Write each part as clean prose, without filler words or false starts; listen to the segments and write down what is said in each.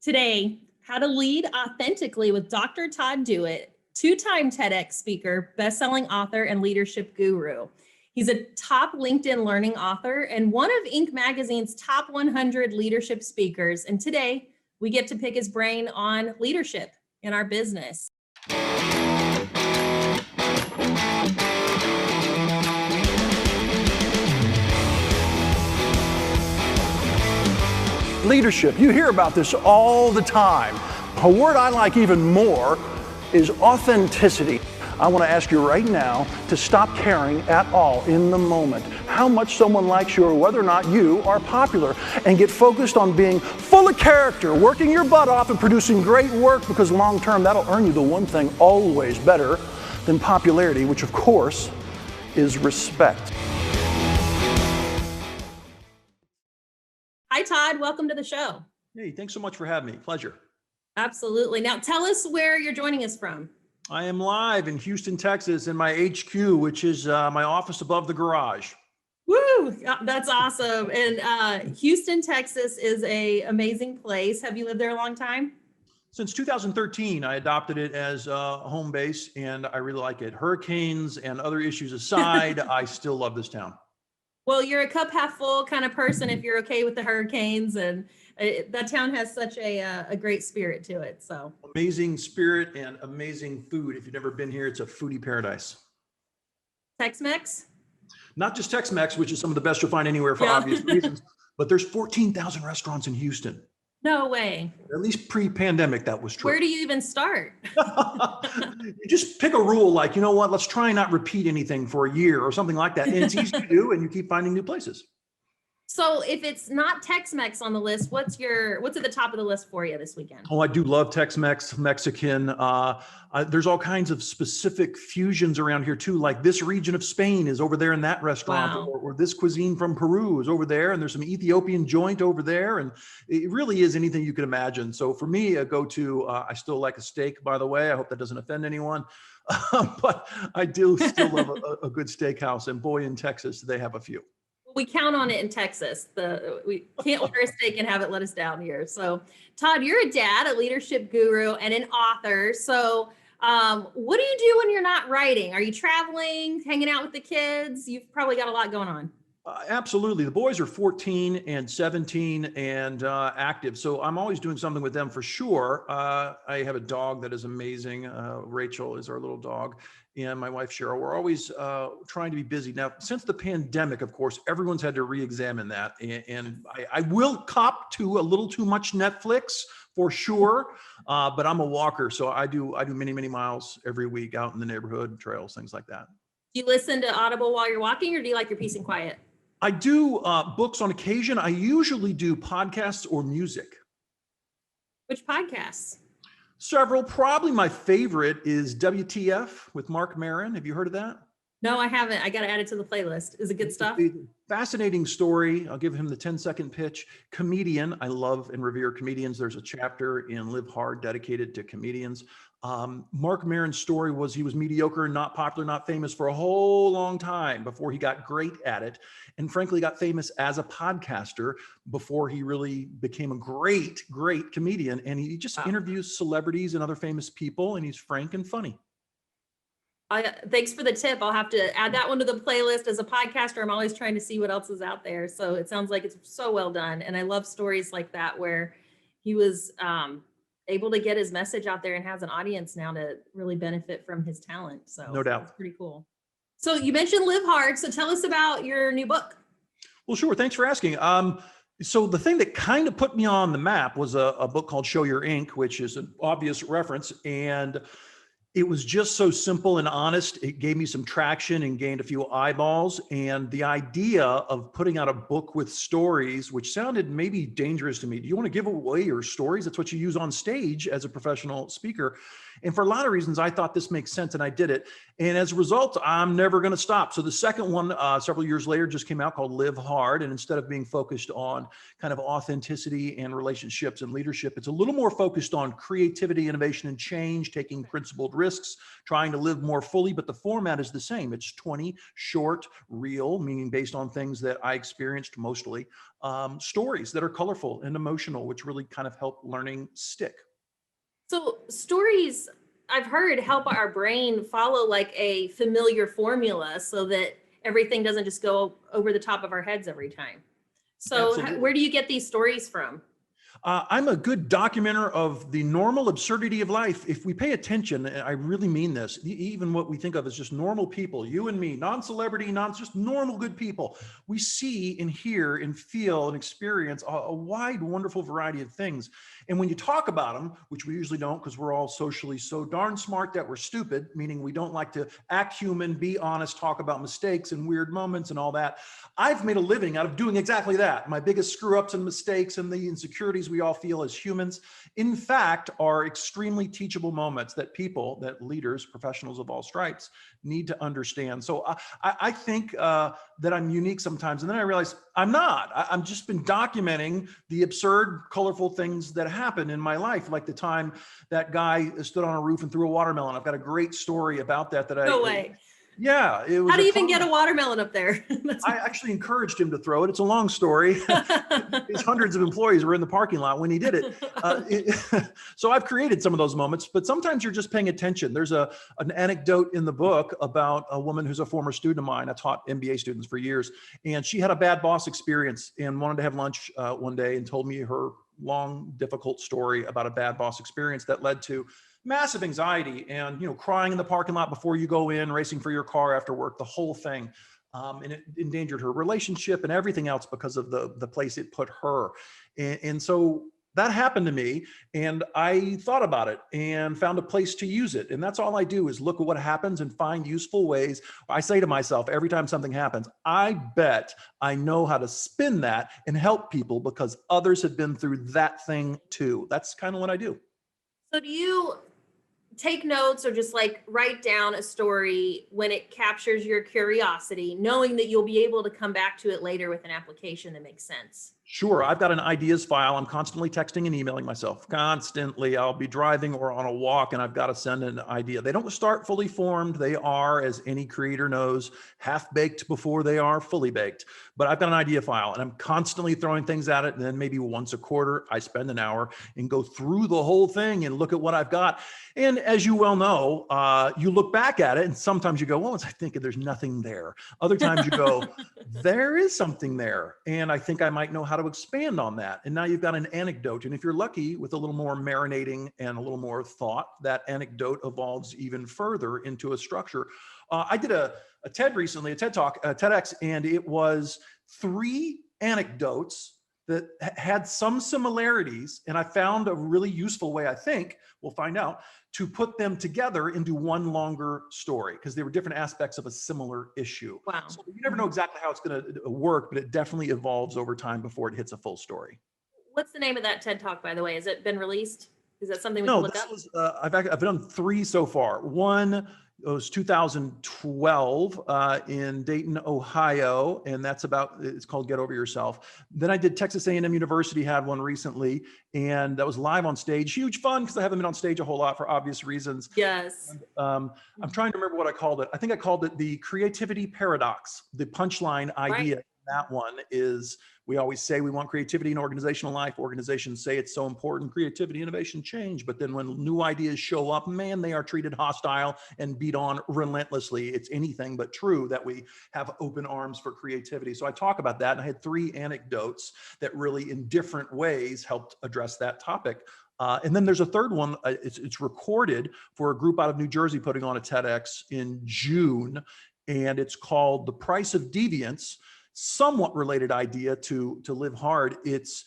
Today, how to lead authentically with Dr. Todd Dewett, two-time TedX speaker, best-selling author, and leadership guru. He's a top LinkedIn learning author and one of Inc. magazine's top 100 leadership speakers. And today, we get to pick his brain on leadership in our business. Leadership, you hear about this all the time. A word I like even more is authenticity. I want to ask you right now to stop caring at all in the moment how much someone likes you or whether or not you are popular, and get focused on being full of character, working your butt off and producing great work, because long term that'll earn you the one thing always better than popularity, which of course is respect. Hi, Todd. Welcome to the show. Hey, thanks so much for having me. Pleasure. Absolutely. Now, tell us where you're joining us from. I am live in Houston, Texas, in my HQ, which is my office above the garage. Woo! That's awesome. And Houston, Texas is an amazing place. Have you lived there a long time? Since 2013, I adopted it as a home base, and I really like it. Hurricanes and other issues aside, I still love this town. Well, you're a cup half full kind of person if you're okay with the hurricanes, and that town has such a great spirit to it. So amazing spirit and amazing food. If you've never been here, it's a foodie paradise. Tex-Mex? Not just Tex-Mex, which is some of the best you'll find anywhere for obvious reasons, but there's 14,000 restaurants in Houston. No way. At least pre-pandemic, that was true. Where do you even start? You just pick a rule, like, you know what, let's try and not repeat anything for a year or something like that. And it's easy to do, and you keep finding new places. So if it's not Tex-Mex on the list, what's at the top of the list for you this weekend? Oh, I do love Tex-Mex, Mexican. There's all kinds of specific fusions around here too. Like this region of Spain is over there in that restaurant. Wow. or this cuisine from Peru is over there. And there's some Ethiopian joint over there. And it really is anything you can imagine. So for me, a go-to, I still like a steak, by the way. I hope that doesn't offend anyone. But I do still love a good steakhouse. And boy, in Texas, they have a few. We count on it in Texas. We can't order a steak and have it let us down here. So Todd, you're a dad, a leadership guru, and an author. So what do you do when you're not writing? Are you traveling, hanging out with the kids? You've probably got a lot going on. Absolutely. The boys are 14 and 17 and active. So I'm always doing something with them for sure. I have a dog that is amazing. Rachel is our little dog. And my wife, Cheryl. We're always trying to be busy. Now, since the pandemic, of course, everyone's had to re-examine that. And I will cop to a little too much Netflix for sure. But I'm a walker. So I do many, many miles every week out in the neighborhood, trails, things like that. Do you listen to Audible while you're walking, or do you like your peace and quiet? I do books on occasion. I usually do podcasts or music. Which podcasts? Several. Probably my favorite is WTF with Mark Maron. Have you heard of that? No, I haven't. I got to add it to the playlist. Is it good stuff? Fascinating story. I'll give him the 10-second pitch. Comedian. I love and revere comedians. There's a chapter in Live Hard dedicated to comedians. Mark Maron's story was he was mediocre, not popular, not famous for a whole long time before he got great at it. And frankly, got famous as a podcaster before he really became a great, great comedian. And he just interviews celebrities and other famous people, and he's frank and funny. Thanks for the tip. I'll have to add that one to the playlist. As a podcaster, I'm always trying to see what else is out there. So it sounds like it's so well done. And I love stories like that where he was able to get his message out there and has an audience now to really benefit from his talent. So no doubt. That's pretty cool. So you mentioned Live Hard. So tell us about your new book. Well, sure. Thanks for asking. So the thing that kind of put me on the map was a book called Show Your Ink, which is an obvious reference. And it was just so simple and honest. It gave me some traction and gained a few eyeballs. And the idea of putting out a book with stories, which sounded maybe dangerous to me. Do you want to give away your stories? That's what you use on stage as a professional speaker. And for a lot of reasons, I thought this makes sense, and I did it. And as a result, I'm never going to stop. So the second one, several years later, just came out, called Live Hard. And instead of being focused on kind of authenticity and relationships and leadership, it's a little more focused on creativity, innovation, and change, taking principled risks, trying to live more fully, but the format is the same. It's 20 short, real, meaning based on things that I experienced mostly, stories that are colorful and emotional, which really kind of help learning stick. So stories, I've heard, help our brain follow like a familiar formula so that everything doesn't just go over the top of our heads every time. So Absolutely. where do you get these stories from? I'm a good documenter of the normal absurdity of life. If we pay attention, and I really mean this, even what we think of as just normal people, you and me, non-celebrity, just normal good people, we see and hear and feel and experience a wide, wonderful variety of things. And when you talk about them, which we usually don't because we're all socially so darn smart that we're stupid, meaning we don't like to act human, be honest, talk about mistakes and weird moments and all that. I've made a living out of doing exactly that. My biggest screw ups and mistakes and the insecurities we all feel as humans, in fact, are extremely teachable moments that people, that leaders, professionals of all stripes need to understand. So I think that I'm unique sometimes. And then I realize I'm not. I'm just been documenting the absurd, colorful things that happen in my life. Like the time that guy stood on a roof and threw a watermelon. I've got a great story about that. No way. Yeah, it was. How do you even get a watermelon up there? I actually encouraged him to throw it. It's a long story. His hundreds of employees were in the parking lot when he did it. So I've created some of those moments, but sometimes you're just paying attention. There's an anecdote in the book about a woman who's a former student of mine. I taught MBA students for years, and she had a bad boss experience and wanted to have lunch one day and told me her long, difficult story about a bad boss experience that led to massive anxiety and, crying in the parking lot before you go in, racing for your car after work, the whole thing. And it endangered her relationship and everything else because of the place it put her. And so that happened to me, and I thought about it and found a place to use it. And that's all I do is look at what happens and find useful ways. I say to myself every time something happens, I bet I know how to spin that and help people because others have been through that thing too. That's kind of what I do. So do you take notes or just like write down a story when it captures your curiosity, knowing that you'll be able to come back to it later with an application that makes sense? Sure. I've got an ideas file. I'm constantly texting and emailing myself constantly. I'll be driving or on a walk and I've got to send an idea. They don't start fully formed. They are, as any creator knows, half baked before they are fully baked. But I've got an idea file and I'm constantly throwing things at it. And then maybe once a quarter, I spend an hour and go through the whole thing and look at what I've got. And as you well know, you look back at it and sometimes you go, well, I think there's nothing there. Other times you go, there is something there. And I think I might know how to expand on that. And now you've got an anecdote. And if you're lucky with a little more marinating and a little more thought, that anecdote evolves even further into a structure. I did a TED recently, a TED Talk, TedX, and it was 3 anecdotes that had some similarities. And I found a really useful way, I think, we'll find out, to put them together into one longer story because they were different aspects of a similar issue. Wow. So you never know exactly how it's going to work, but it definitely evolves over time before it hits a full story. What's the name of that TED Talk, by the way? Has it been released? Is that something we No, can look this up? was, I've done 3 so far. One was 2012 in Dayton, Ohio, and that's it's called Get Over Yourself. Then I did Texas A&M University had one recently, and that was live on stage. Huge fun because I haven't been on stage a whole lot for obvious reasons. Yes. And, I'm trying to remember what I called it. I think I called it the creativity paradox. The punchline idea in that one is, we always say we want creativity in organizational life. Organizations say it's so important, creativity, innovation, change. But then when new ideas show up, man, they are treated hostile and beat on relentlessly. It's anything but true that we have open arms for creativity. So I talk about that. And I had 3 anecdotes that really in different ways helped address that topic. And then there's a third one. It's recorded for a group out of New Jersey putting on a TEDx in June. And it's called The Price of Deviance. Somewhat related idea to live hard. It's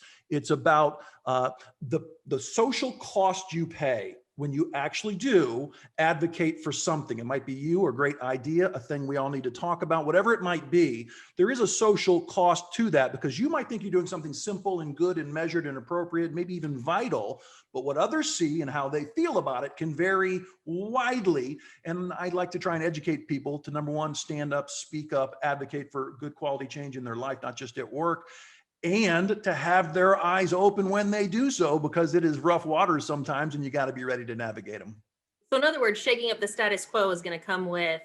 about the social cost you pay when you actually do advocate for something. It might be you or a great idea, a thing we all need to talk about, whatever it might be. There is a social cost to that because you might think you're doing something simple and good and measured and appropriate, maybe even vital, but what others see and how they feel about it can vary widely. And I like to try and educate people to, number one, stand up, speak up, advocate for good quality change in their life, not just at work, and to have their eyes open when they do so, because it is rough waters sometimes and you got to be ready to navigate them. So in other words, shaking up the status quo is going to come with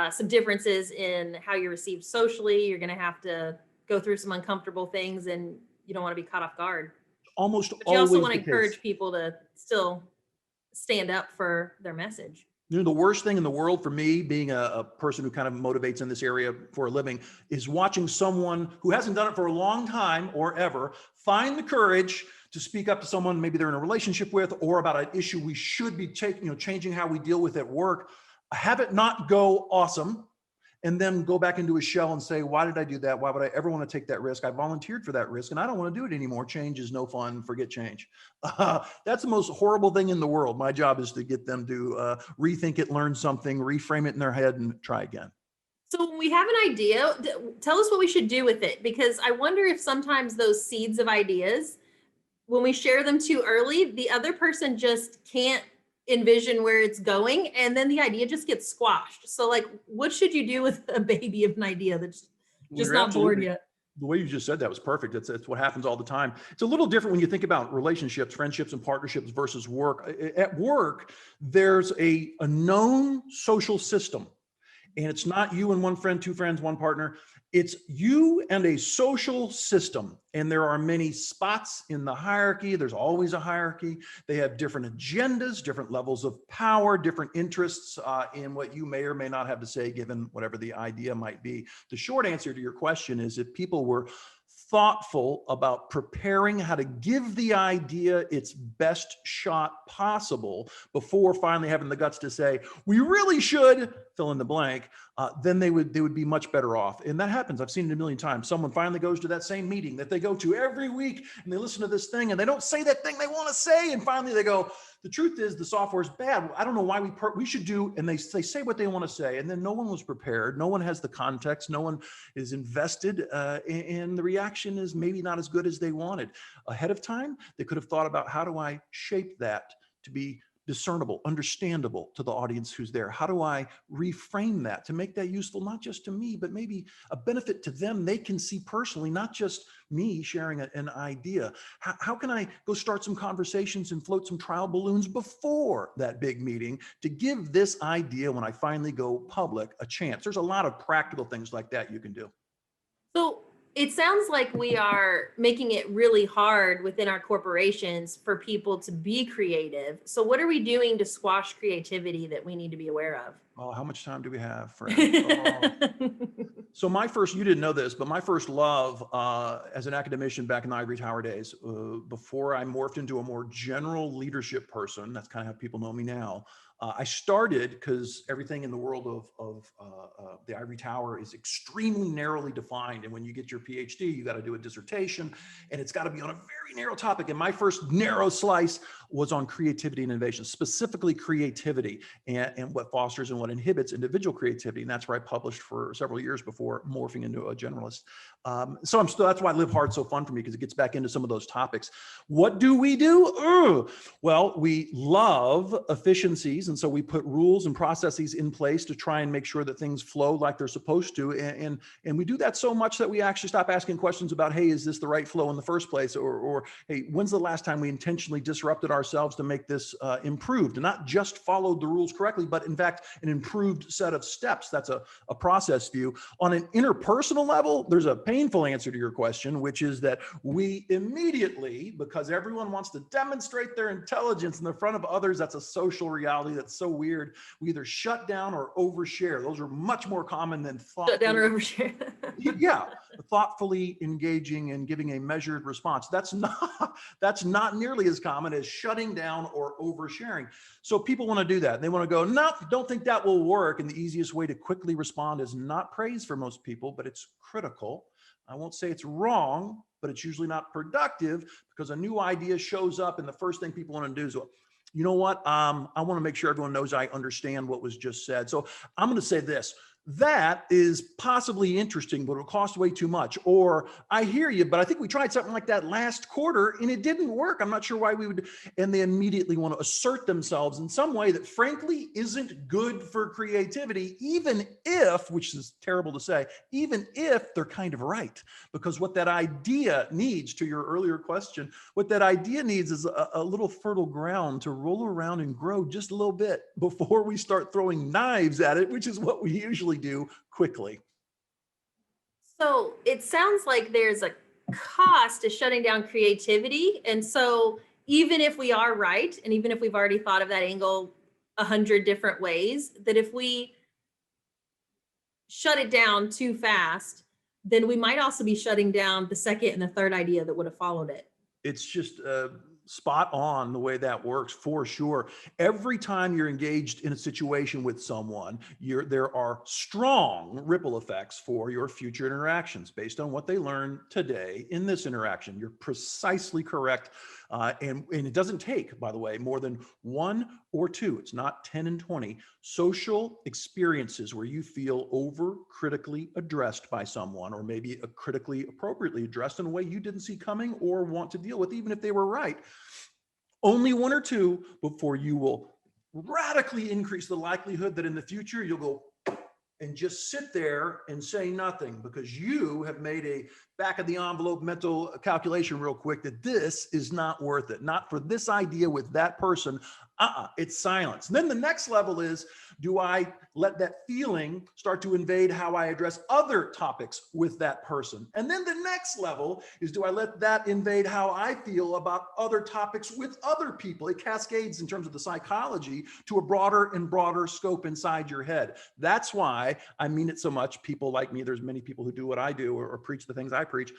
some differences in how you're received socially. You're going to have to go through some uncomfortable things, and you don't want to be caught off guard. Almost But you also always want to the case. encourage people to still stand up for their message. You know, the worst thing in the world for me, being a person who kind of motivates in this area for a living, is watching someone who hasn't done it for a long time or ever find the courage to speak up to someone maybe they're in a relationship with, or about an issue we should be changing how we deal with at work. Have it not go awesome, and then go back into a shell and say, why did I do that? Why would I ever want to take that risk? I volunteered for that risk and I don't want to do it anymore. Change is no fun. Forget change. That's the most horrible thing in the world. My job is to get them to rethink it, learn something, reframe it in their head, and try again. So when we have an idea, tell us what we should do with it, because I wonder if sometimes those seeds of ideas, when we share them too early, the other person just can't envision where it's going, and then the idea just gets squashed. So like, what should you do with a baby of an idea that's just not born yet? The way you just said that was perfect. It's what happens all the time. It's a little different when you think about relationships, friendships, and partnerships versus work. At work, there's a known social system, and it's not you and one friend, two friends, one partner. It's you and a social system. And there are many spots in the hierarchy. There's always a hierarchy. They have different agendas, different levels of power, different interests in what you may or may not have to say, given whatever the idea might be. The short answer to your question is, if people were thoughtful about preparing how to give the idea its best shot possible before finally having the guts to say, we really should fill in the blank, then they would be much better off. And that happens. I've seen it a million times. Someone finally goes to that same meeting that they go to every week, and they listen to this thing and they don't say that thing they want to say. And finally they go, the truth is the software is bad. I don't know why we should do, and they say what they want to say. And then no one was prepared. No one has the context. No one is invested. And the reaction is maybe not as good as they wanted. Ahead of time, they could have thought about, how do I shape that to be discernible, understandable to the audience who's there? How do I reframe that to make that useful, not just to me, but maybe a benefit to them they can see personally, not just me sharing an idea? How can I go start some conversations and float some trial balloons before that big meeting to give this idea, when I finally go public, a chance? There's a lot of practical things like that you can do. So it sounds like we are making it really hard within our corporations for people to be creative. So what are we doing to squash creativity that we need to be aware of? Oh, how much time do we have, friend? So my first, you didn't know this, but my first love as an academician back in the ivory tower days, before I morphed into a more general leadership person, that's kind of how people know me now. I started because everything in the world of the ivory tower is extremely narrowly defined. And when you get your PhD, you got to do a dissertation, and it's got to be on a very narrow topic. And my first narrow slice was on creativity and innovation, specifically creativity and what fosters and what inhibits individual creativity. And that's where I published for several years before morphing into a generalist. So I'm still, that's why Live Hard's so fun for me, because it gets back into some of those topics. What do we do? Well, we love efficiencies. And so we put rules and processes in place to try and make sure that things flow like they're supposed to. And we do that so much that we actually stop asking questions about, hey, is this the right flow in the first place? Or hey, when's the last time we intentionally disrupted ourselves to make this improved? And not just followed the rules correctly, but in fact, an improved set of steps. That's a process view. On an interpersonal level, there's a painful answer to your question, which is that we immediately, because everyone wants to demonstrate their intelligence in the front of others, that's a social reality that's so weird. We either shut down or overshare. Those are much more common than shut down or overshare. Yeah, thoughtfully engaging and giving a measured response. That's not nearly as common as shutting down or oversharing. So people want to do that. They want to go, no, don't think that will work. And the easiest way to quickly respond is not praise for most people, but it's critical. I won't say it's wrong, but it's usually not productive, because a new idea shows up and the first thing people want to do is, you know what? I want to make sure everyone knows I understand what was just said. So I'm going to say this. that is possibly interesting, but it'll cost way too much. Or I hear you, but I think we tried something like that last quarter and it didn't work. I'm not sure why we would. And they immediately want to assert themselves in some way that frankly isn't good for creativity, even if, which is terrible to say, even if they're kind of right. Because what that idea needs, to your earlier question, what that idea needs is a little fertile ground to roll around and grow just a little bit before we start throwing knives at it, which is what we usually do quickly. So it sounds like there's a cost to shutting down creativity. And so even if we are right, and even if we've already thought of that angle 100 different ways, that if we shut it down too fast, then we might also be shutting down the second and the third idea that would have followed it. It's just spot on the way that works, for sure. Every time you're engaged in a situation with someone, there are strong ripple effects for your future interactions based on what they learn today in this interaction. You're precisely correct. And it doesn't take, by the way, more than 1 or 2, it's not 10 and 20, social experiences where you feel over critically addressed by someone, or maybe critically appropriately addressed in a way you didn't see coming or want to deal with, even if they were right. Only 1 or 2 before you will radically increase the likelihood that in the future you'll go and just sit there and say nothing, because you have made a back of the envelope mental calculation real quick that this is not worth it. Not for this idea with that person. It's silence. And then the next level is, do I let that feeling start to invade how I address other topics with that person? And then the next level is, do I let that invade how I feel about other topics with other people? It cascades in terms of the psychology to a broader and broader scope inside your head. That's why I mean it so much. People like me, there's many people who do what I do or preach the things I preach,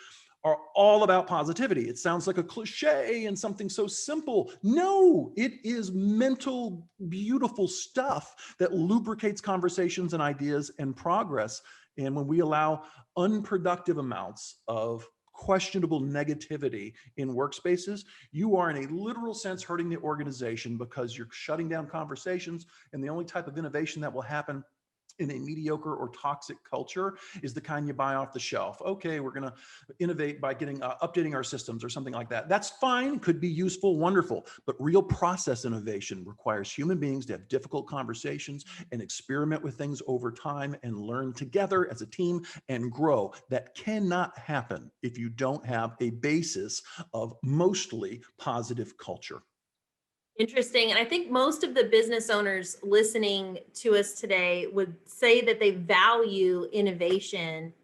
are all about positivity. It sounds like a cliche and something so simple. No, it is mental, beautiful stuff that lubricates conversations and ideas and progress. And when we allow unproductive amounts of questionable negativity in workspaces, you are in a literal sense hurting the organization, because you're shutting down conversations. And the only type of innovation that will happen in a mediocre or toxic culture is the kind you buy off the shelf. Okay, we're going to innovate by updating our systems or something like that. That's fine, could be useful, wonderful, but real process innovation requires human beings to have difficult conversations and experiment with things over time and learn together as a team and grow. That cannot happen if you don't have a basis of mostly positive culture. Interesting. And I think most of the business owners listening to us today would say that they value innovation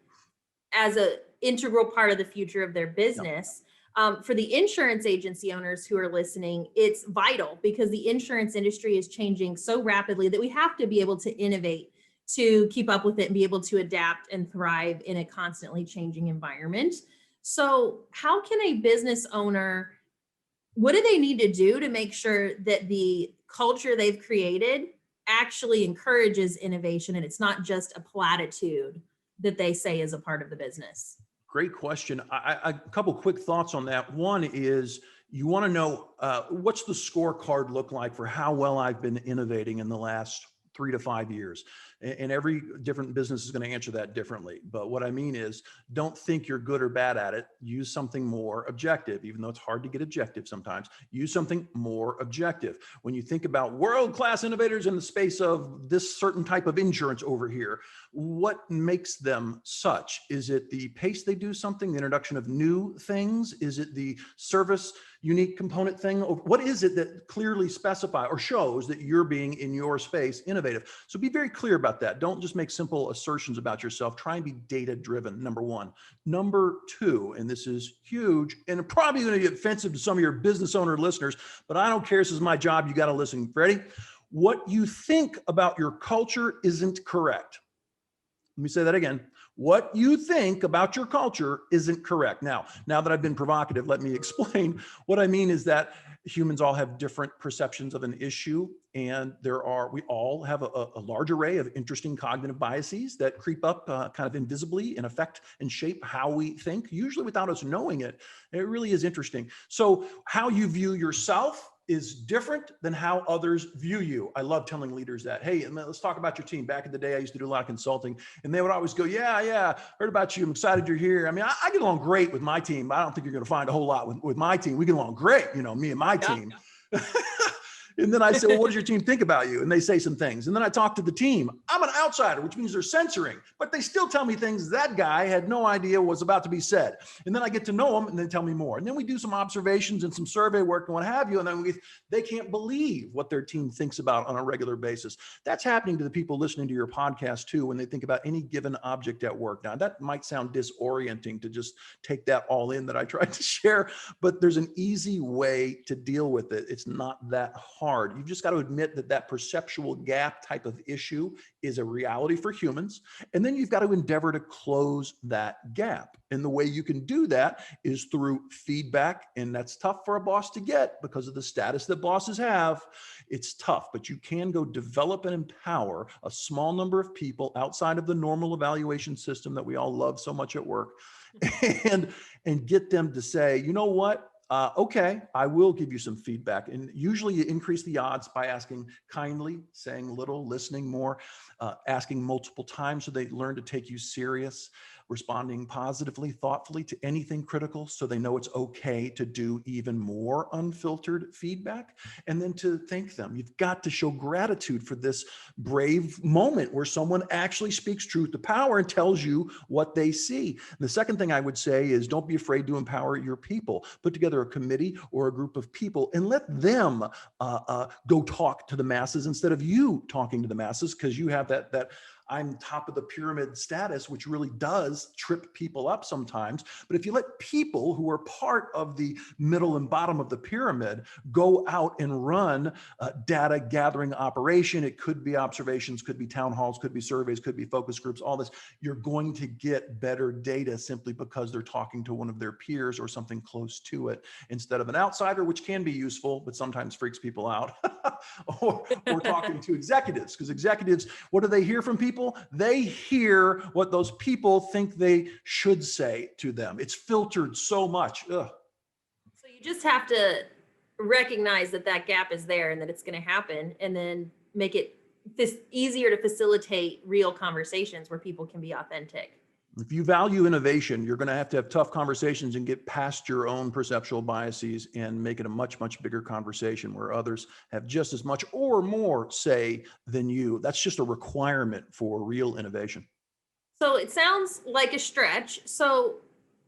as an integral part of the future of their business. For the insurance agency owners who are listening, it's vital, because the insurance industry is changing so rapidly that we have to be able to innovate to keep up with it and be able to adapt and thrive in a constantly changing environment. So how can a business owner, what do they need to do to make sure that the culture they've created actually encourages innovation and it's not just a platitude that they say is a part of the business? Great question. A couple quick thoughts on that. One is, you want to know what's the scorecard look like for how well I've been innovating in the last 3 to 5 years. And every different business is going to answer that differently. But what I mean is, don't think you're good or bad at it. Use something more objective, even though it's hard to get objective sometimes. Use something more objective. When you think about world-class innovators in the space of this certain type of insurance over here, what makes them such? Is it the pace they do something, the introduction of new things? Is it the service unique component thing? What is it that clearly specifies or shows that you're being, in your space, innovative? So be very clear about that. Don't just make simple assertions about yourself. Try and be data driven, number one. Number two, and this is huge and probably going to get offensive to some of your business owner listeners, but I don't care. This is my job. You got to listen. Ready? What you think about your culture isn't correct. Let me say that again. What you think about your culture isn't correct. Now that I've been provocative, let me explain. What I mean is that humans all have different perceptions of an issue, and we all have a large array of interesting cognitive biases that creep up kind of invisibly and affect and shape how we think, usually without us knowing it. It really is interesting. So how you view yourself is different than how others view you. I love telling leaders that, hey, and let's talk about your team. Back in the day, I used to do a lot of consulting, and they would always go, yeah, heard about you. I'm excited you're here. I mean, I get along great with my team. I don't think you're going to find a whole lot with my team. We get along great, me and my team. And then I say, well, what does your team think about you? And they say some things. And then I talk to the team. I'm an outsider, which means they're censoring, but they still tell me things that guy had no idea was about to be said. And then I get to know them and they tell me more. And then we do some observations and some survey work and what have you. And then they can't believe what their team thinks about on a regular basis. That's happening to the people listening to your podcast too, when they think about any given object at work. Now, that might sound disorienting to just take that all in that I tried to share, but there's an easy way to deal with it. It's not that hard. You've just got to admit that perceptual gap type of issue is a reality for humans. And then you've got to endeavor to close that gap. And the way you can do that is through feedback. And that's tough for a boss to get because of the status that bosses have. It's tough, but you can go develop and empower a small number of people outside of the normal evaluation system that we all love so much at work and get them to say, you know what? Okay, I will give you some feedback. And usually you increase the odds by asking kindly, saying little, listening more, asking multiple times so they learn to take you serious, responding positively, thoughtfully to anything critical so they know it's okay to do even more unfiltered feedback, and then to thank them. You've got to show gratitude for this brave moment where someone actually speaks truth to power and tells you what they see. And the second thing I would say is don't be afraid to empower your people. Put together a committee or a group of people and let them go talk to the masses instead of you talking to the masses, because you have that I'm top of the pyramid status, which really does trip people up sometimes. But if you let people who are part of the middle and bottom of the pyramid go out and run data gathering operation, it could be observations, could be town halls, could be surveys, could be focus groups, all this, you're going to get better data simply because they're talking to one of their peers or something close to it, instead of an outsider, which can be useful, but sometimes freaks people out, or talking to executives, because executives, what do they hear from people? They hear what those people think they should say to them. It's filtered so much. Ugh. So you just have to recognize that gap is there and that it's going to happen, and then make it easier to facilitate real conversations where people can be authentic. If you value innovation, you're going to have tough conversations and get past your own perceptual biases and make it a much, much bigger conversation where others have just as much or more say than you. That's just a requirement for real innovation. So it sounds like a stretch. So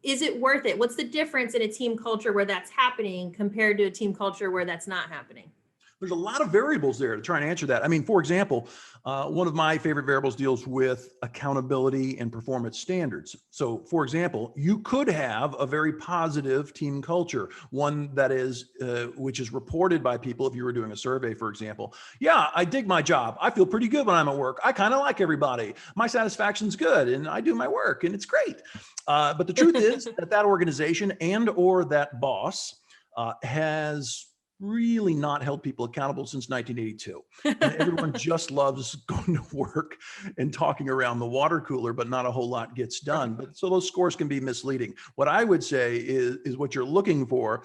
is it worth it? What's the difference in a team culture where that's happening compared to a team culture where that's not happening? There's a lot of variables there to try and answer that. I mean, for example, one of my favorite variables deals with accountability and performance standards. So, for example, you could have a very positive team culture, one that is, which is reported by people. If you were doing a survey, for example, yeah, I dig my job. I feel pretty good when I'm at work. I kind of like everybody. My satisfaction's good, and I do my work, and it's great. But the truth is that organization and or that boss has really not held people accountable since 1982. And everyone just loves going to work and talking around the water cooler, but not a whole lot gets done. But so those scores can be misleading. What I would say is what you're looking for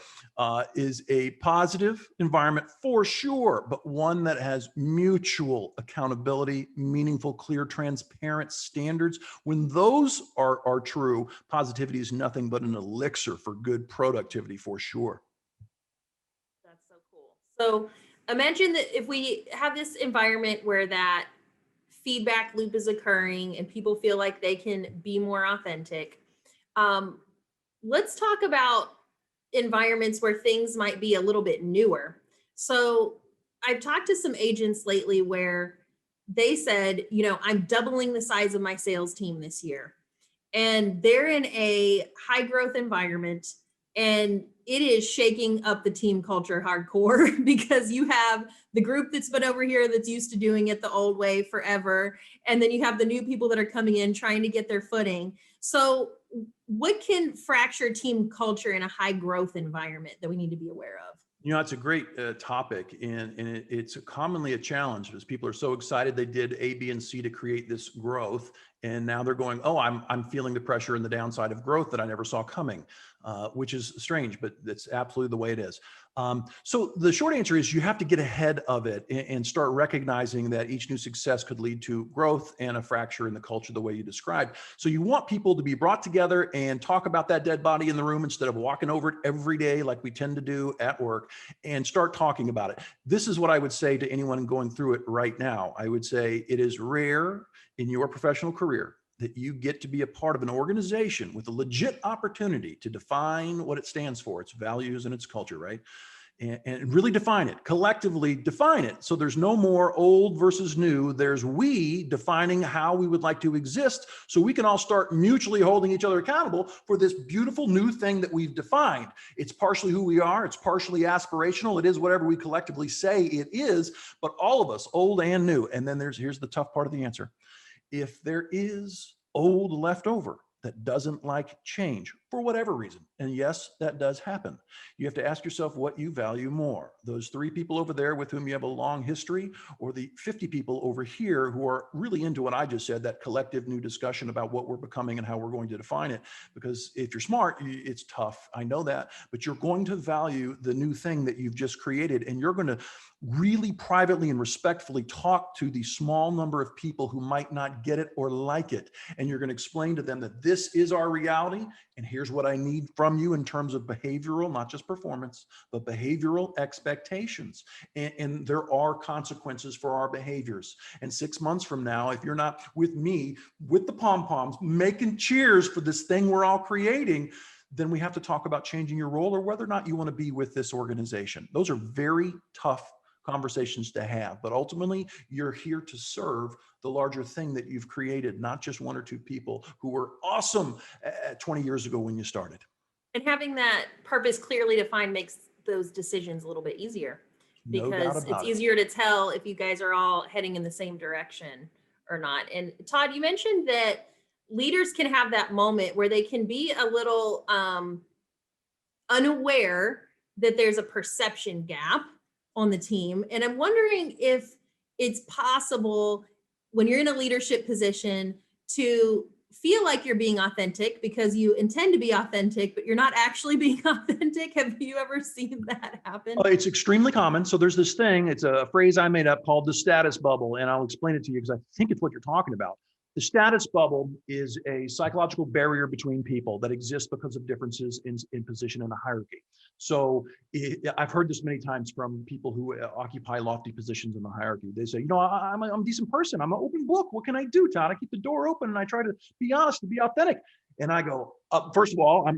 is a positive environment for sure, but one that has mutual accountability, meaningful, clear, transparent standards. When those are true, positivity is nothing but an elixir for good productivity for sure. So imagine that if we have this environment where that feedback loop is occurring and people feel like they can be more authentic. Let's talk about environments where things might be a little bit newer. So I've talked to some agents lately where they said, I'm doubling the size of my sales team this year. And they're in a high growth environment, and it is shaking up the team culture hardcore because you have the group that's been over here that's used to doing it the old way forever. And then you have the new people that are coming in trying to get their footing. So what can fracture team culture in a high growth environment that we need to be aware of? It's a great topic, and it's commonly a challenge because people are so excited they did A, B, and C to create this growth, And now they're going, oh, I'm feeling the pressure and the downside of growth that I never saw coming, which is strange, but that's absolutely the way it is. So the short answer is you have to get ahead of it and start recognizing that each new success could lead to growth and a fracture in the culture the way you described. So you want people to be brought together and talk about that dead body in the room instead of walking over it every day like we tend to do at work, and start talking about it. This is what I would say to anyone going through it right now. I would say it is rare in your professional career that you get to be a part of an organization with a legit opportunity to define what it stands for, its values and its culture, right? And really define it, collectively define it. So there's no more old versus new. There's we defining how we would like to exist, so we can all start mutually holding each other accountable for this beautiful new thing that we've defined. It's partially who we are. It's partially aspirational. It is whatever we collectively say it is, but all of us, old and new. And then here's the tough part of the answer. If there is old left over that doesn't like change for whatever reason, and yes, that does happen, you have to ask yourself what you value more: those 3 people over there with whom you have a long history, or the 50 people over here who are really into what I just said, that collective new discussion about what we're becoming and how we're going to define it. Because if you're smart, it's tough, I know that, but you're going to value the new thing that you've just created, and you're going to really privately and respectfully talk to the small number of people who might not get it or like it. And you're going to explain to them that this is our reality, and here's what I need from you in terms of behavioral, not just performance, but behavioral expectations. And there are consequences for our behaviors. And 6 months from now, if you're not with me, with the pom-poms, making cheers for this thing we're all creating, then we have to talk about changing your role or whether or not you want to be with this organization. Those are very tough conversations to have, but ultimately you're here to serve the larger thing that you've created, not just 1 or 2 people who were awesome 20 years ago when you started. And having that purpose clearly defined makes those decisions a little bit easier, because it's easier to tell if you guys are all heading in the same direction or not. And Todd, you mentioned that leaders can have that moment where they can be a little unaware that there's a perception gap on the team. And I'm wondering if it's possible when you're in a leadership position to feel like you're being authentic because you intend to be authentic, but you're not actually being authentic. Have you ever seen that happen? It's extremely common. So there's this thing, it's a phrase I made up called the status bubble, and I'll explain it to you because I think it's what you're talking about. The status bubble is a psychological barrier between people that exists because of differences in position in the hierarchy. So I've heard this many times from people who occupy lofty positions in the hierarchy. They say, I'm a decent person. I'm an open book. What can I do, Todd? I keep the door open and I try to be honest and be authentic. And I go, first of all,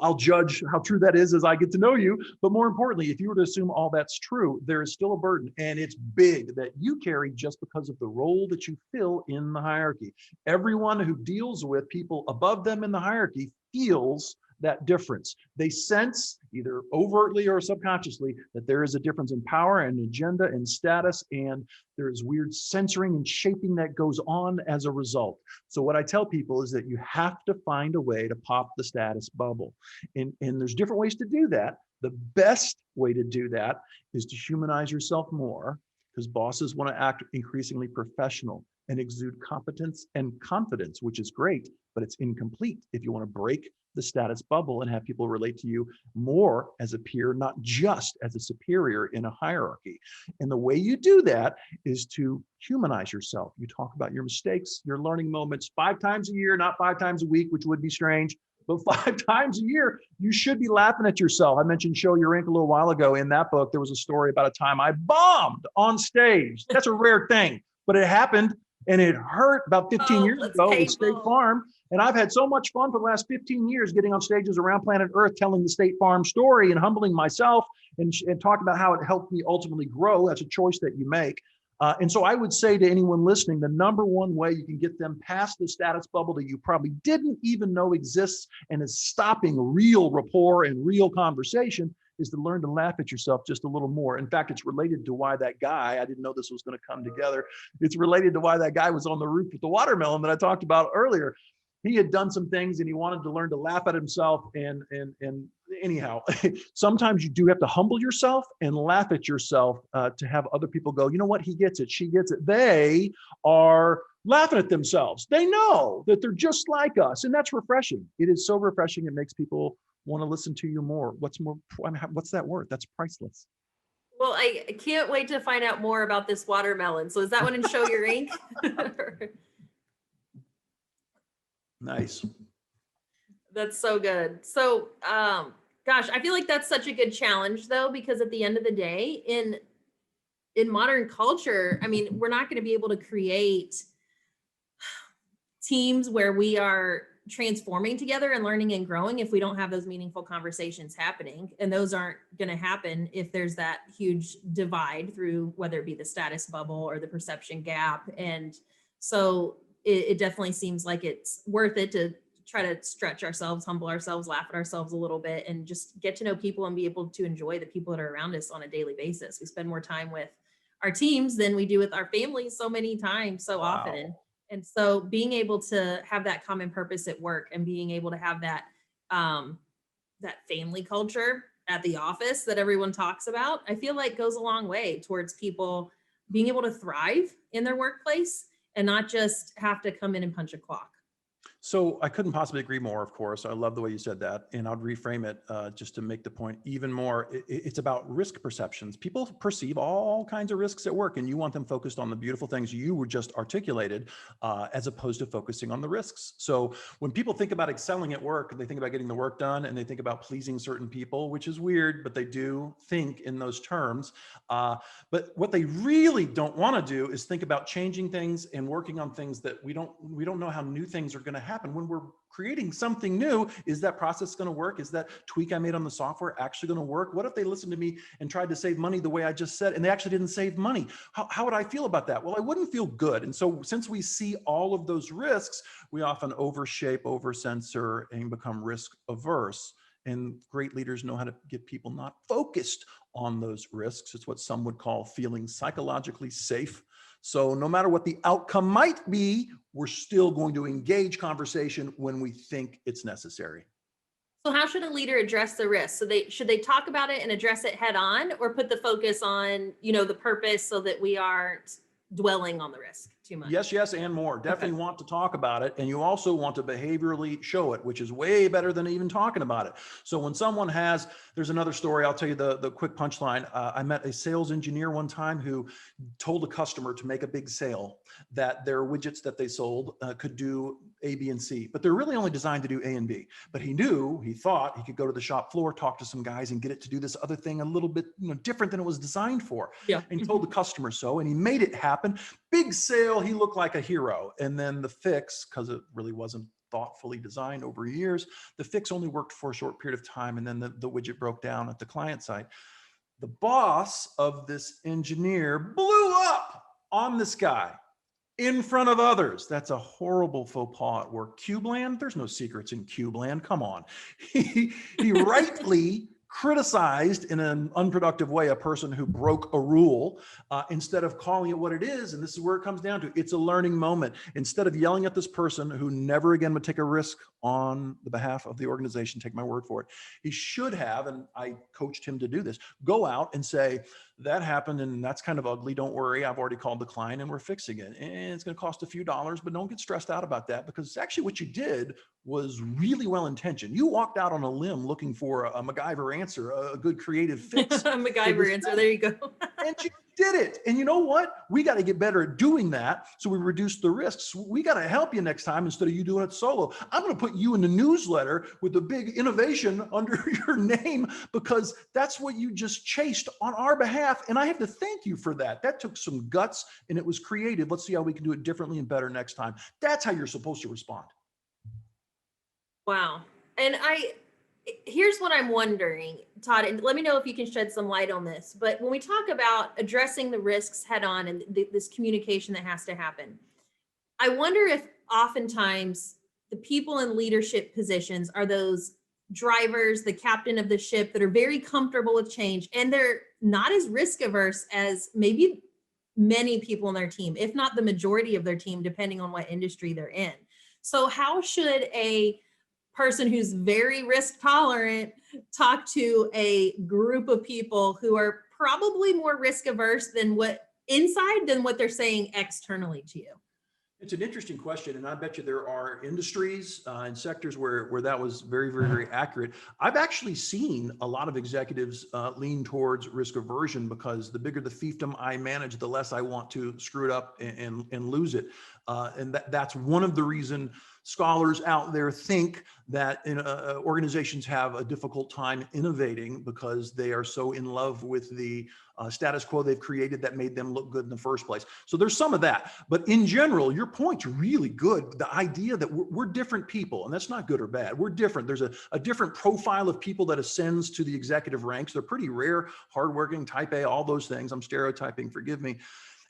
I'll judge how true that is as I get to know you. But more importantly, if you were to assume all that's true, there is still a burden, and it's big, that you carry just because of the role that you fill in the hierarchy. Everyone who deals with people above them in the hierarchy feels that difference. They sense, either overtly or subconsciously, that there is a difference in power and agenda and status, and there is weird censoring and shaping that goes on as a result. So what I tell people is that you have to find a way to pop the status bubble. And there's different ways to do that. The best way to do that is to humanize yourself more, because bosses want to act increasingly professional and exude competence and confidence, which is great, but it's incomplete if you want to break the status bubble and have people relate to you more as a peer, not just as a superior in a hierarchy. And the way you do that is to humanize yourself. You talk about your mistakes, your learning moments 5 times a year, not 5 times a week, which would be strange, but 5 times a year. You should be laughing at yourself. I mentioned Show Your Ink a little while ago. In that book, there was a story about a time I bombed on stage. That's a rare thing, but it happened. And it hurt about 15 years ago at State Farm. And I've had so much fun for the last 15 years getting on stages around planet Earth, telling the State Farm story and humbling myself and talking about how it helped me ultimately grow. That's a choice that you make. And so I would say to anyone listening, the number one way you can get them past the status bubble that you probably didn't even know exists and is stopping real rapport and real conversation is to learn to laugh at yourself just a little more. In fact, it's related to why that guy, I didn't know this was going to come together. It's related to why that guy was on the roof with the watermelon that I talked about earlier. He had done some things and he wanted to learn to laugh at himself. And anyhow, sometimes you do have to humble yourself and laugh at yourself to have other people go, you know what, he gets it, she gets it. They are laughing at themselves. They know that they're just like us, and that's refreshing. It is so refreshing. It makes people want to listen to you more. What's more, I mean, what's that word? That's priceless. Well, I can't wait to find out more about this watermelon. So is that one in Show Your Ink? Nice. That's so good. So, gosh, I feel like that's such a good challenge though, because at the end of the day, in modern culture, I mean, we're not going to be able to create teams where we are transforming together and learning and growing if we don't have those meaningful conversations happening. And those aren't going to happen if there's that huge divide through whether it be the status bubble or the perception gap. And so it definitely seems like it's worth it to try to stretch ourselves, humble ourselves, laugh at ourselves a little bit, and just get to know people and be able to enjoy the people that are around us on a daily basis. We spend more time with our teams than we do with our families so many times, so often. And so being able to have that common purpose at work and being able to have that that family culture at the office that everyone talks about, I feel like goes a long way towards people being able to thrive in their workplace and not just have to come in and punch a clock. So I couldn't possibly agree more, of course. I love the way you said that. And I'd reframe it just to make the point even more. It's about risk perceptions. People perceive all kinds of risks at work, and you want them focused on the beautiful things you were just articulated, as opposed to focusing on the risks. So when people think about excelling at work, they think about getting the work done, and they think about pleasing certain people, which is weird, but they do think in those terms. But what they really don't want to do is think about changing things and working on things that we don't know how new things are going to happen. When we're creating something new, is that process going to work? Is that tweak I made on the software actually going to work? What if they listened to me and tried to save money the way I just said, and they actually didn't save money? How would I feel about that? Well, I wouldn't feel good. And so since we see all of those risks, we often overshape, overcensor, and become risk averse. And great leaders know how to get people not focused on those risks. It's what some would call feeling psychologically safe. So no matter what the outcome might be, we're still going to engage conversation when we think it's necessary. So how should a leader address the risk? So should they talk about it and address it head on, or put the focus on, the purpose so that we aren't dwelling on the risk too much? Yes, and more. Definitely want to talk about it. And you also want to behaviorally show it, which is way better than even talking about it. So when someone there's another story, I'll tell you the quick punchline. I met a sales engineer one time who told a customer to make a big sale that their widgets that they sold could do A, B, and C, but they're really only designed to do A and B. But he thought he could go to the shop floor, talk to some guys, and get it to do this other thing a little bit different than it was designed for. Yeah. And he told the customer so, and he made it happen. Big sale, he looked like a hero. And then the fix, because it really wasn't thoughtfully designed over years, the fix only worked for a short period of time, and then the widget broke down at the client side. The boss of this engineer blew up on this guy in front of others. That's a horrible faux pas at work. Cubeland, there's no secrets in Cubeland. Come on. He rightly criticized in an unproductive way a person who broke a rule instead of calling it what it is. And this is where it comes down to. It's a learning moment. Instead of yelling at this person who never again would take a risk on the behalf of the organization, take my word for it, he should have, and I coached him to do this, go out and say, that happened and that's kind of ugly. Don't worry. I've already called the client and we're fixing it. And it's going to cost a few dollars, but don't get stressed out about that, because actually what you did was really well intentioned. You walked out on a limb looking for a MacGyver answer, a good creative fix. MacGyver answer. There you go. And you did it. And you know what? We got to get better at doing that so we reduce the risks. We got to help you next time instead of you doing it solo. I'm going to put you in the newsletter with a big innovation under your name, because that's what you just chased on our behalf. And I have to thank you for that. That took some guts and it was creative. Let's see how we can do it differently and better next time. That's how you're supposed to respond. Wow. And here's what I'm wondering, Todd, and let me know if you can shed some light on this. But when we talk about addressing the risks head on and this communication that has to happen, I wonder if oftentimes the people in leadership positions are those drivers, the captain of the ship, that are very comfortable with change, and they're not as risk averse as maybe many people on their team, if not the majority of their team, depending on what industry they're in. So how should a person who's very risk tolerant talk to a group of people who are probably more risk averse than what they're saying externally to you? It's an interesting question, and I bet you there are industries and sectors where that was very, very, very accurate. I've actually seen a lot of executives lean towards risk aversion, because the bigger the fiefdom I manage, the less I want to screw it up and lose it. And that's one of the reasons scholars out there think that organizations have a difficult time innovating, because they are so in love with the status quo they've created that made them look good in the first place. So there's some of that. But in general, your point's really good. The idea that we're different people, and that's not good or bad. We're different. There's a different profile of people that ascends to the executive ranks. They're pretty rare, hardworking, type A, all those things. I'm stereotyping, forgive me.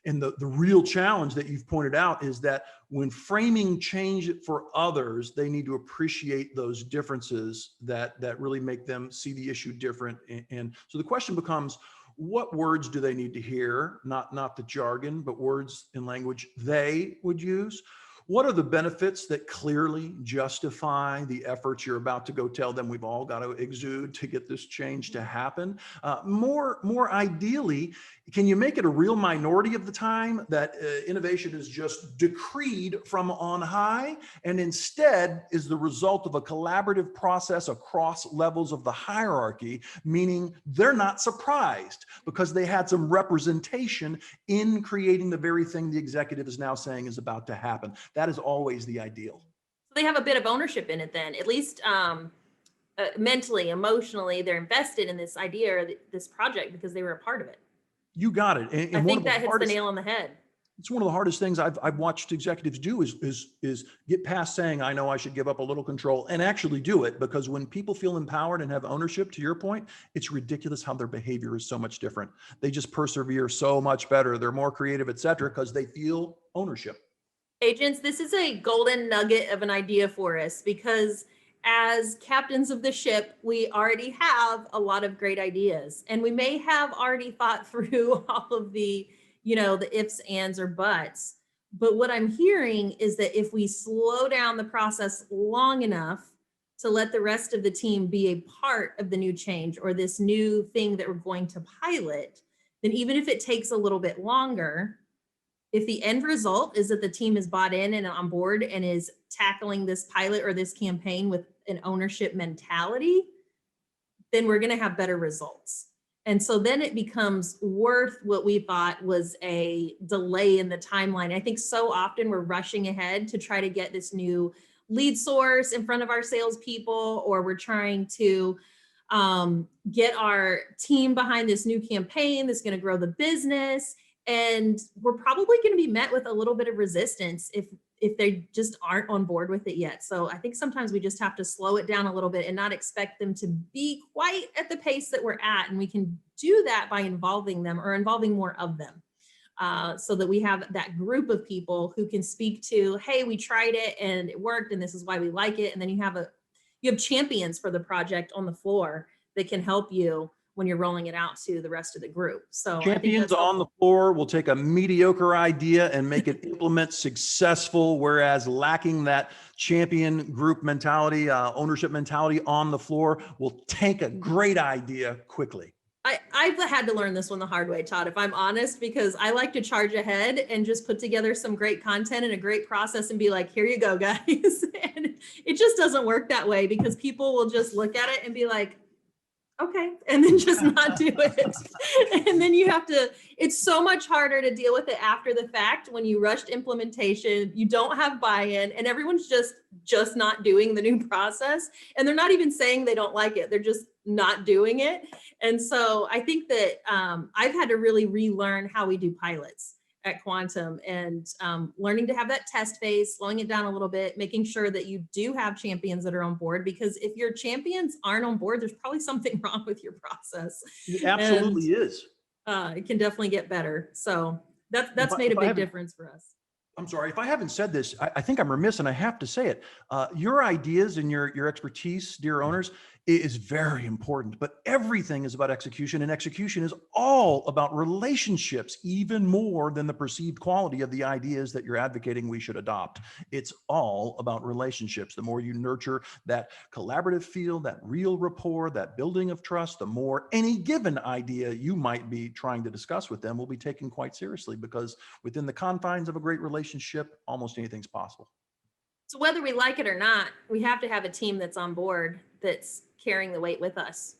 And the real challenge that you've pointed out is that when framing change for others, they need to appreciate those differences that really make them see the issue different. And so the question becomes, what words do they need to hear? Not the jargon, but words in language they would use. What are the benefits that clearly justify the efforts you're about to go tell them we've all got to exude to get this change to happen? More ideally, can you make it a real minority of the time that innovation is just decreed from on high, and instead is the result of a collaborative process across levels of the hierarchy, meaning they're not surprised because they had some representation in creating the very thing the executive is now saying is about to happen? That is always the ideal. So they have a bit of ownership in it then, at least mentally, emotionally, they're invested in this idea or this project because they were a part of it. You got it. And I think that hits the nail on the head. It's one of the hardest things I've watched executives do is get past saying, I know I should give up a little control, and actually do it. Because when people feel empowered and have ownership, to your point, it's ridiculous how their behavior is so much different. They just persevere so much better. They're more creative, et cetera, because they feel ownership. Agents, this is a golden nugget of an idea for us, because as captains of the ship, we already have a lot of great ideas, and we may have already thought through all of the, the ifs, ands, or buts. But what I'm hearing is that if we slow down the process long enough to let the rest of the team be a part of the new change or this new thing that we're going to pilot, then even if it takes a little bit longer, if the end result is that the team is bought in and on board and is tackling this pilot or this campaign with an ownership mentality, then we're going to have better results. And so then it becomes worth what we thought was a delay in the timeline. I think so often we're rushing ahead to try to get this new lead source in front of our salespeople, or we're trying to get our team behind this new campaign that's going to grow the business. And we're probably going to be met with a little bit of resistance if they just aren't on board with it yet. So I think sometimes we just have to slow it down a little bit and not expect them to be quite at the pace that we're at. And we can do that by involving them or involving more of them, so that we have that group of people who can speak to, hey, we tried it and it worked and this is why we like it. And then you have champions for the project on the floor that can help you when you're rolling it out to the rest of the group. So champions on the floor will take a mediocre idea and make it implement successful, whereas lacking that champion group mentality, ownership mentality on the floor will tank a great idea quickly. I've had to learn this one the hard way, Todd, if I'm honest, because I like to charge ahead and just put together some great content and a great process and be like, here you go, guys. And it just doesn't work that way, because people will just look at it and be like, okay, and then just not do it. And then it's so much harder to deal with it after the fact when you rushed implementation, you don't have buy-in, and everyone's just not doing the new process. And they're not even saying they don't like it. They're just not doing it. And so I think that I've had to really relearn how we do pilots at Quantum, and learning to have that test phase, slowing it down a little bit, making sure that you do have champions that are on board, because if your champions aren't on board, there's probably something wrong with your process. It absolutely is. It can definitely get better. So that's made a big difference for us. I'm sorry, if I haven't said this, I think I'm remiss and I have to say it. Your ideas and your expertise, dear owners, is very important, but everything is about execution, and execution is all about relationships, even more than the perceived quality of the ideas that you're advocating we should adopt. It's all about relationships. The more you nurture that collaborative feel, that real rapport, that building of trust, the more any given idea you might be trying to discuss with them will be taken quite seriously, because within the confines of a great relationship, almost anything's possible. So whether we like it or not, we have to have a team that's on board, that's carrying the weight with us.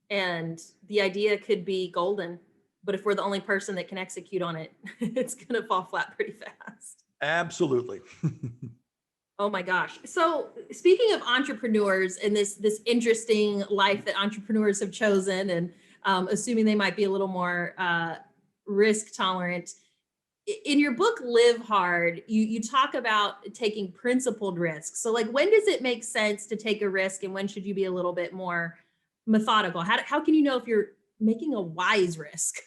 And the idea could be golden, but if we're the only person that can execute on it, it's going to fall flat pretty fast. Absolutely. Oh my gosh. So speaking of entrepreneurs and this interesting life that entrepreneurs have chosen, and assuming they might be a little more risk tolerant, in your book, Live Hard, you talk about taking principled risks. So like, when does it make sense to take a risk, and when should you be a little bit more methodical? How can you know if you're making a wise risk?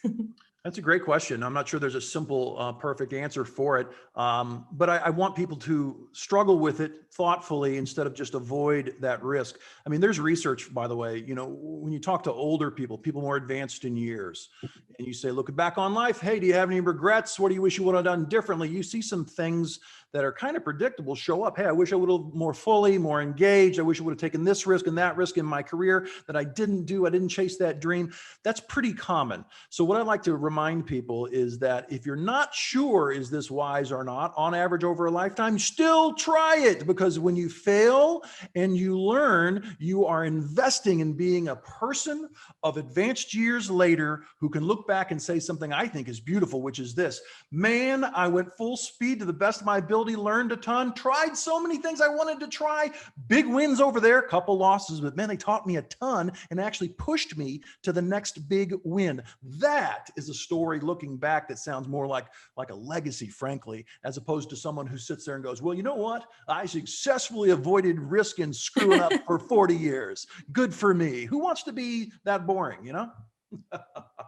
That's a great question. I'm not sure there's a simple, perfect answer for it. But I want people to struggle with it thoughtfully instead of just avoid that risk. I mean, there's research, by the way, when you talk to older people, people more advanced in years, and you say, look back on life. Hey, do you have any regrets? What do you wish you would have done differently? You see some things that are kind of predictable show up. Hey, I wish I would have more fully, more engaged. I wish I would have taken this risk and that risk in my career that I didn't do. I didn't chase that dream. That's pretty common. So what I like to remind people is that if you're not sure, is this wise or not, on average over a lifetime, still try it, because when you fail and you learn, you are investing in being a person of advanced years later who can look back and say something I think is beautiful, which is this: man, I went full speed to the best of my ability, learned a ton, tried so many things I wanted to try, big wins over there, couple losses, but man, they taught me a ton and actually pushed me to the next big win. That is a story looking back that sounds more like a legacy, frankly, as opposed to someone who sits there and goes, well, you know what? I successfully avoided risk and screwing up for 40 years. Good for me. Who wants to be that boring,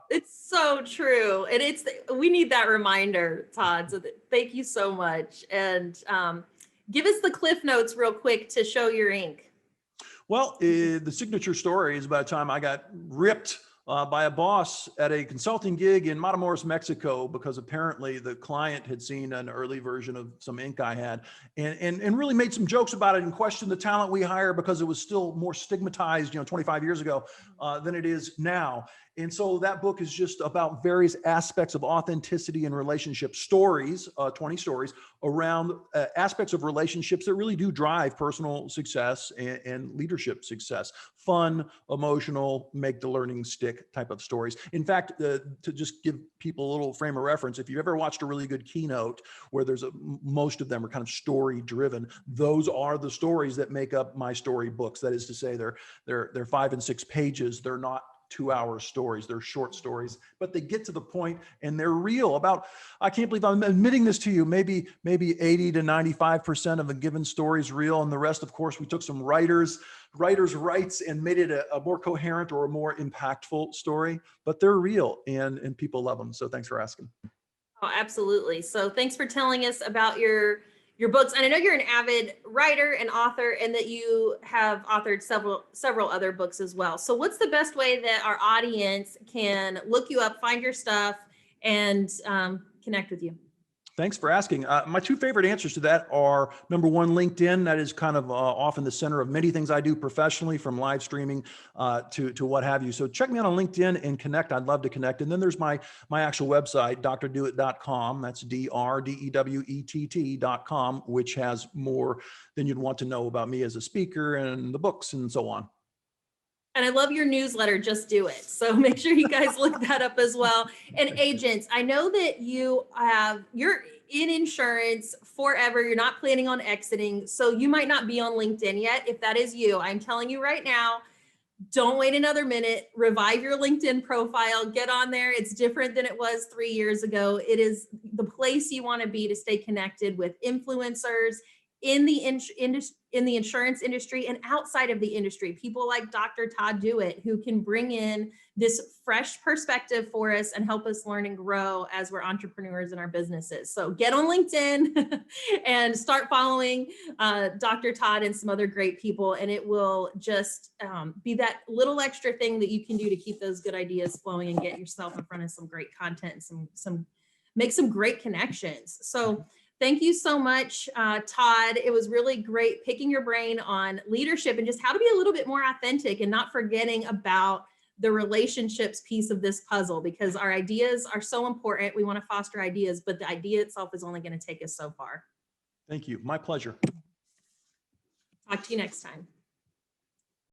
It's so true. And we need that reminder, Todd. So thank you so much. And give us the cliff notes real quick to Show Your Ink. Well, the signature story is by the time I got ripped by a boss at a consulting gig in Matamoros, Mexico, because apparently the client had seen an early version of some ink I had and really made some jokes about it and questioned the talent we hire, because it was still more stigmatized, 25 years ago than it is now. And so that book is just about various aspects of authenticity and relationship stories, 20 stories around aspects of relationships that really do drive personal success and leadership success. Fun, emotional, make the learning stick type of stories. In fact, to just give people a little frame of reference, if you ever watched a really good keynote where most of them are kind of story driven, those are the stories that make up my story books. That is to say, they're 5 and 6 pages. They're not 2-hour stories. They're short stories, but they get to the point and they're real. I can't believe I'm admitting this to you, maybe 80 to 95% of a given story is real. And the rest, of course, we took some writers' rights and made it a more coherent or a more impactful story, but they're real and people love them. So thanks for asking. Oh, absolutely. So thanks for telling us about your books. And I know you're an avid writer and author, and that you have authored several other books as well. So what's the best way that our audience can look you up, find your stuff, and connect with you? Thanks for asking. My 2 favorite answers to that are, number 1, LinkedIn. That is kind of often the center of many things I do professionally, from live streaming to what have you. So check me out on LinkedIn and connect. I'd love to connect. And then there's my actual website, drdewett.com. That's DRDEWETT.com, which has more than you'd want to know about me as a speaker and the books and so on. And I love your newsletter, Just Do It. So make sure you guys look that up as well. And agents, I know that you're in insurance forever. You're not planning on exiting. So you might not be on LinkedIn yet. If that is you, I'm telling you right now, don't wait another minute. Revive your LinkedIn profile. Get on there. It's different than it was 3 years ago. It is the place you want to be to stay connected with influencers in the insurance industry and outside of the industry. People like Dr. Todd Dewett, who can bring in this fresh perspective for us and help us learn and grow as we're entrepreneurs in our businesses. So get on LinkedIn and start following Dr. Todd and some other great people, and it will just be that little extra thing that you can do to keep those good ideas flowing and get yourself in front of some great content and make some great connections. So thank you so much, Todd. It was really great picking your brain on leadership and just how to be a little bit more authentic and not forgetting about the relationships piece of this puzzle, because our ideas are so important. We want to foster ideas, but the idea itself is only going to take us so far. Thank you. My pleasure. Talk to you next time.